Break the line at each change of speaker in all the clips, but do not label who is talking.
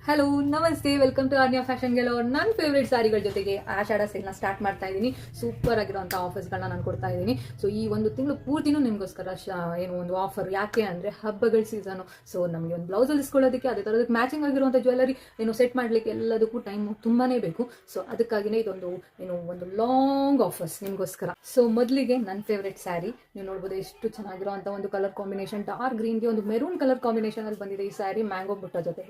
Hello ನಮಸ್ತೆ, welcome to ಆರ್ನಿಯಾ fashion ಗೆಲೋ. ನನ್ನ favourite ಸ್ಯಾರಿಗಳ ಜೊತೆಗೆ ಆಷಾಢ ಸೇಲ್ನ ಸ್ಟಾರ್ಟ್ ಮಾಡ್ತಾ ಇದ್ದೀನಿ. ಸೂಪರ್ ಆಗಿರುವಂಥ ಆಫರ್ಸ್ಗಳನ್ನ ನಾನು ಕೊಡ್ತಾ ಇದ್ದೀನಿ. ಸೊ ಈ ಒಂದು ತಿಂಗಳು ಪೂರ್ತಿನೂ ನಿಮಗೋಸ್ಕರ ಏನು ಒಂದು ಆಫರ್. ಯಾಕೆ ಅಂದರೆ ಹಬ್ಬಗಳ ಸೀಸನು. ಸೊ ನಮಗೆ ಒಂದು ಬ್ಲೌಸಲ್ಲಿ ಇಸ್ಕೊಳ್ಳೋದಕ್ಕೆ, ಅದೇ ಥರದಕ್ಕೆ ಮ್ಯಾಚಿಂಗ್ ಆಗಿರುವಂಥ ಜ್ಯುವೆಲರಿ ಏನು ಸೆಟ್ ಮಾಡಲಿಕ್ಕೆ ಎಲ್ಲದಕ್ಕೂ ಟೈಮು ತುಂಬಾ ಬೇಕು. ಸೊ ಅದಕ್ಕಾಗಿಯೇ ಇದೊಂದು ಒಂದು ಲಾಂಗ್ ಆಫರ್ಸ್ ನಿಮಗೋಸ್ಕರ. ಸೊ ಮೊದಲಿಗೆ ನನ್ನ ಫೇವ್ರೇಟ್ ಸ್ಯಾರಿ ನೀವು ನೋಡ್ಬೋದು. ಎಷ್ಟು ಚೆನ್ನಾಗಿರುವಂಥ ಒಂದು ಕಲರ್ ಕಾಂಬಿನೇಷನ್, ಡಾರ್ಕ್ ಗ್ರೀನ್ಗೆ ಒಂದು ಮೆರೂನ್ ಕಲರ್ ಕಾಂಬಿನೇಷನಲ್ಲಿ ಬಂದಿದೆ ಈ ಸ್ಯಾರಿ. ಮ್ಯಾಂಗೋ ಬುಟ್ಟ ಜೊತೆ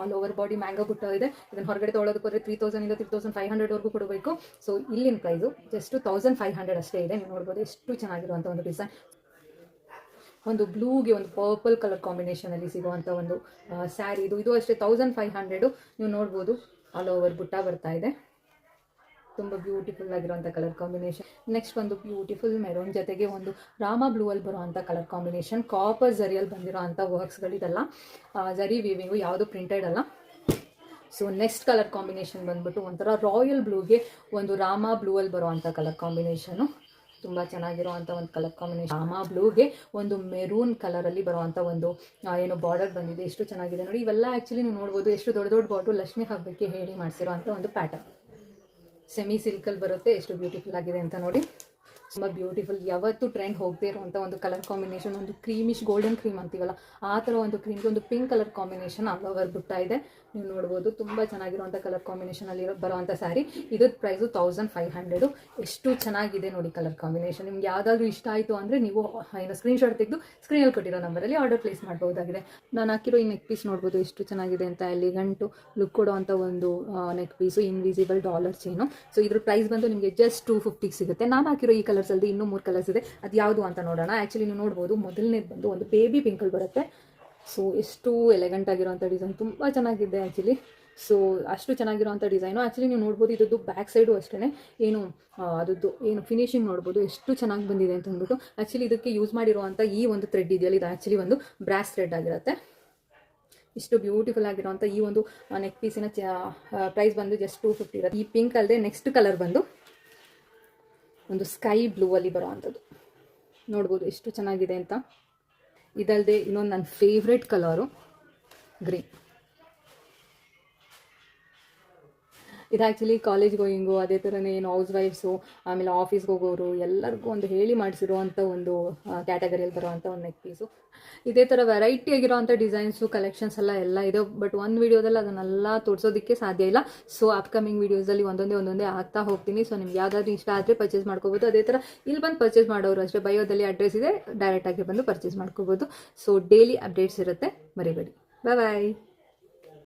ಆಲ್ ಓವರ್ ಬಾಡಿ ಮ್ಯಾಂಗೋ ಬುಟ್ಟ ಇದೆ. ಇದನ್ನು ಹೊರಗಡೆ ತೊಗೊಳೋದಕ್ಕೆ ಹೋದರೆ 3000 ಇಂದ 3500 ಕೊಡಬೇಕು. ಸೊ ಇಲ್ಲಿನ ಪ್ರೈಸು ಜಸ್ಟ್ 1500 ಅಷ್ಟೇ ಇದೆ. ನೀವು ನೋಡ್ಬೋದು ಎಷ್ಟು ಚೆನ್ನಾಗಿರುವಂಥ ಒಂದು ಡಿಸೈನ್. ಒಂದು ಬ್ಲೂಗೆ ಒಂದು ಪರ್ಪಲ್ ಕಲರ್ ಕಾಂಬಿನೇಷನಲ್ಲಿ ಸಿಗುವಂಥ ಒಂದು ಸ್ಯಾರಿ ಇದು ಅಷ್ಟೇ 1500. ನೀವು ನೋಡ್ಬೋದು ಆಲ್ ಓವರ್ ಬುಟ್ಟ ಬರ್ತಾ ಇದೆ. ತುಂಬ ಬ್ಯೂಟಿಫುಲ್ ಆಗಿರುವಂಥ ಕಲರ್ ಕಾಂಬಿನೇಷನ್. ನೆಕ್ಸ್ಟ್ ಒಂದು ಬ್ಯೂಟಿಫುಲ್ ಮೆರೂನ್ ಜೊತೆಗೆ ಒಂದು ರಾಮ ಬ್ಲೂ ಅಲ್ಲಿ ಬರುವಂಥ ಕಲರ್ ಕಾಂಬಿನೇಷನ್. ಕಾಪರ್ ಝರಿಯಲ್ಲಿ ಬಂದಿರೋ ಅಂಥ ವರ್ಕ್ಸ್ಗಳಿದೆಲ್ಲ. ಝರಿ ವೀವಿಂಗು, ಯಾವುದು ಪ್ರಿಂಟೆಡ್ ಅಲ್ಲ. ಸೊ ನೆಕ್ಸ್ಟ್ ಕಲರ್ ಕಾಂಬಿನೇಷನ್ ಬಂದ್ಬಿಟ್ಟು ಒಂಥರ ರಾಯಲ್ ಬ್ಲೂಗೆ ಒಂದು ರಾಮ ಬ್ಲೂ ಅಲ್ಲಿ ಬರುವಂಥ ಕಲರ್ ಕಾಂಬಿನೇಷನು. ತುಂಬ ಚೆನ್ನಾಗಿರುವಂಥ ಒಂದು ಕಲರ್ ಕಾಂಬಿನೇಷನ್. ರಾಮ ಬ್ಲೂಗೆ ಒಂದು ಮೆರೂನ್ ಕಲರಲ್ಲಿ ಬರುವಂಥ ಒಂದು ಏನು ಬಾರ್ಡರ್ ಬಂದಿದೆ. ಎಷ್ಟು ಚೆನ್ನಾಗಿದೆ ನೋಡಿ. ಇವೆಲ್ಲ ಆ್ಯಕ್ಚುಲಿ ನೀವು ನೋಡ್ಬೋದು ಎಷ್ಟು ದೊಡ್ಡ ದೊಡ್ಡ ಬಾರ್ಡರ್ ಲಕ್ಷ್ಮಿ ಹಬ್ಬಕ್ಕೆ ಹೇಳಿ ಮಾಡಿಸಿರೋ ಅಂಥ ಒಂದು ಪ್ಯಾಟರ್ನ್. ಸೆಮಿ ಸಿಲ್ಕಲ್ಲಿ ಬರುತ್ತೆ. ಎಷ್ಟು ಬ್ಯೂಟಿಫುಲ್ ಆಗಿದೆ ಅಂತ ನೋಡಿ. ತುಂಬ ಬ್ಯೂಟಿಫುಲ್. ಯಾವತ್ತು ಟ್ರೆಂಡ್ ಹೋಗದೇ ಇರುವಂಥ ಒಂದು ಕಲರ್ ಕಾಂಬಿನೇಷನ್. ಒಂದು ಕ್ರೀಮಿಶ್ ಗೋಲ್ಡನ್ ಕ್ರೀಮ್ ಅಂತೀವಲ್ಲ ಆ ಥರ ಒಂದು ಕ್ರೀಮ್ಗೆ ಒಂದು pink colour combination all over ಬುಟ್ಟ ಇದೆ. ನೀವು ನೋಡ್ಬೋದು ತುಂಬ ಚೆನ್ನಾಗಿರುವಂಥ ಕಲರ್ ಕಾಂಬಿನೇಷನಲ್ಲಿ ಬರುವಂಥ ಸ್ಯಾರಿ. ಇದ್ರ ಪ್ರೈಸು 1500. ಎಷ್ಟು ಚೆನ್ನಾಗಿದೆ ನೋಡಿ ಕಲರ್ ಕಾಂಬಿನೇಷನ್. ನಿಮ್ಗೆ ಯಾವುದಾದ್ರೂ ಇಷ್ಟ ಆಯಿತು ಅಂದರೆ ನೀವು ಏನು ಸ್ಕ್ರೀನ್ಶಾಟ್ ತೆಗೆದು ಸ್ಕ್ರೀನಲ್ಲಿ ಕೊಟ್ಟಿರೋ ನಂಬರಲ್ಲಿ ಆರ್ಡರ್ ಪ್ಲೇಸ್ ಮಾಡ್ಬೋದಾಗಿದೆ. ನಾನು ಹಾಕಿರೋ ಈ ನೆಕ್ ಪೀಸ್ ನೋಡ್ಬೋದು ಎಷ್ಟು ಚೆನ್ನಾಗಿದೆ ಅಂತ. ಅಲ್ಲಿ ಗಂಟು ಲುಕ್ ಕೊಡುವಂಥ ಒಂದು neck piece, invisible dollar chain. So ಇದ್ರ ಪ್ರೈಸ್ ಬಂದು ನಿಮಗೆ ಜಸ್ಟ್ 250 ಸಿಗುತ್ತೆ. ನಾನು ಹಾಕಿರೋ ಈ ಕಲರ್ಸ್ ಅಲ್ಲದೆ ಇನ್ನೂ 3 ಕಲರ್ಸ್ ಇದೆ. ಅದು ಯಾವುದು ಅಂತ ನೋಡೋಣ. ಆ್ಯಕ್ಚುಲಿ ನೀವು ನೋಡ್ಬೋದು ಮೊದಲನೇದು ಬಂದು ಒಂದು ಬೇಬಿ ಪಿಂಕಲ್ಲಿ ಬರುತ್ತೆ. ಸೊ ಎಷ್ಟು ಎಲೆಗಂಟ್ ಆಗಿರೋಂಥ ಡಿಸೈನ್, ತುಂಬ ಚೆನ್ನಾಗಿದೆ ಆ್ಯಕ್ಚುಲಿ. ಸೊ ಅಷ್ಟು ಚೆನ್ನಾಗಿರೋಂಥ ಡಿಸೈನು. ಆ್ಯಕ್ಚುಲಿ ನೀವು ನೋಡ್ಬೋದು ಇದ್ದು ಬ್ಯಾಕ್ ಸೈಡು ಅಷ್ಟೇ ಏನು ಅದದ್ದು ಏನು ಫಿನಿಶಿಂಗ್ ನೋಡ್ಬೋದು ಎಷ್ಟು ಚೆನ್ನಾಗಿ ಬಂದಿದೆ ಅಂತ ಅಂದ್ಬಿಟ್ಟು. ಆ್ಯಕ್ಚುಲಿ ಇದಕ್ಕೆ ಯೂಸ್ ಮಾಡಿರುವಂಥ ಈ ಒಂದು ಥ್ರೆಡ್ ಇದೆಯಲ್ಲ, ಇದು ಆ್ಯಕ್ಚುಲಿ ಒಂದು ಬ್ರಾಸ್ ಥ್ರೆಡ್ ಆಗಿರುತ್ತೆ. ಇಷ್ಟು ಬ್ಯೂಟಿಫುಲ್ ಆಗಿರೋಂಥ ಈ ಒಂದು ನೆಕ್ ಪೀಸಿನ ಪ್ರೈಸ್ ಬಂದು ಜಸ್ಟ್ 250 ಇರುತ್ತೆ. ಈ ಪಿಂಕ್ ಅಲ್ಲದೆ ನೆಕ್ಸ್ಟ್ ಕಲರ್ ಬಂದು ಒಂದು ಸ್ಕೈ ಬ್ಲೂ ಅಲ್ಲಿ ಬರೋವಂಥದ್ದು. ನೋಡ್ಬೋದು ಎಷ್ಟು ಚೆನ್ನಾಗಿದೆ ಅಂತ. ಇದಲ್ಲದೆ ಇನ್ನೊಂದು ನನ್ನ ಫೇವ್ರೆಟ್ ಕಲರು ಗ್ರೀನ್. ಇದು ಆ್ಯಕ್ಚುಲಿ ಕಾಲೇಜ್ ಗೋಯಿಂಗು, ಅದೇ ಥರನೇ ಏನು ಹೌಸ್ ವೈಫ್ಸು, ಆಮೇಲೆ ಆಫೀಸ್ಗೆ ಹೋಗೋರು ಎಲ್ಲರಿಗೂ ಒಂದು ಹೇಳಿ ಮಾಡಿಸಿರುವಂಥ ಒಂದು ಕ್ಯಾಟಗರಿಯಲ್ಲಿ ಬರುವಂಥ ಒಂದು ನೆಕ್ ಪೀಸು. ಇದೇ ಥರ ವೆರೈಟಿ ಆಗಿರೋವಂಥ ಡಿಸೈನ್ಸು ಕಲೆಕ್ಷನ್ಸ್ ಎಲ್ಲ ಇದೆ. ಬಟ್ ಒಂದು ವೀಡಿಯೋದಲ್ಲಿ ಅದನ್ನೆಲ್ಲ ತೋರಿಸೋದಕ್ಕೆ ಸಾಧ್ಯ ಇಲ್ಲ. ಸೊ ಅಪ್ಕಮಿಂಗ್ ವೀಡಿಯೋಸಲ್ಲಿ ಒಂದೊಂದೇ ಆಗ್ತಾ ಹೋಗ್ತೀನಿ. ಸೊ ನಿಮ್ಗೆ ಯಾವುದಾದ್ರೂ ಇಷ್ಟ ಆದರೆ ಪರ್ಚೇಸ್ ಮಾಡ್ಕೋಬೋದು. ಅದೇ ಥರ ಇಲ್ಲಿ ಬಂದು ಪರ್ಚೇಸ್ ಮಾಡೋರು ಅಷ್ಟೇ, ಬಯೋದಲ್ಲಿ ಅಡ್ರೆಸ್ ಇದೆ, ಡೈರೆಕ್ಟಾಗಿ ಬಂದು ಪರ್ಚೇಸ್ ಮಾಡ್ಕೋಬೋದು. ಸೊ ಡೈಲಿ ಅಪ್ಡೇಟ್ಸ್ ಇರುತ್ತೆ, ಮರಿಬೇಡಿ. ಬಾಯ್.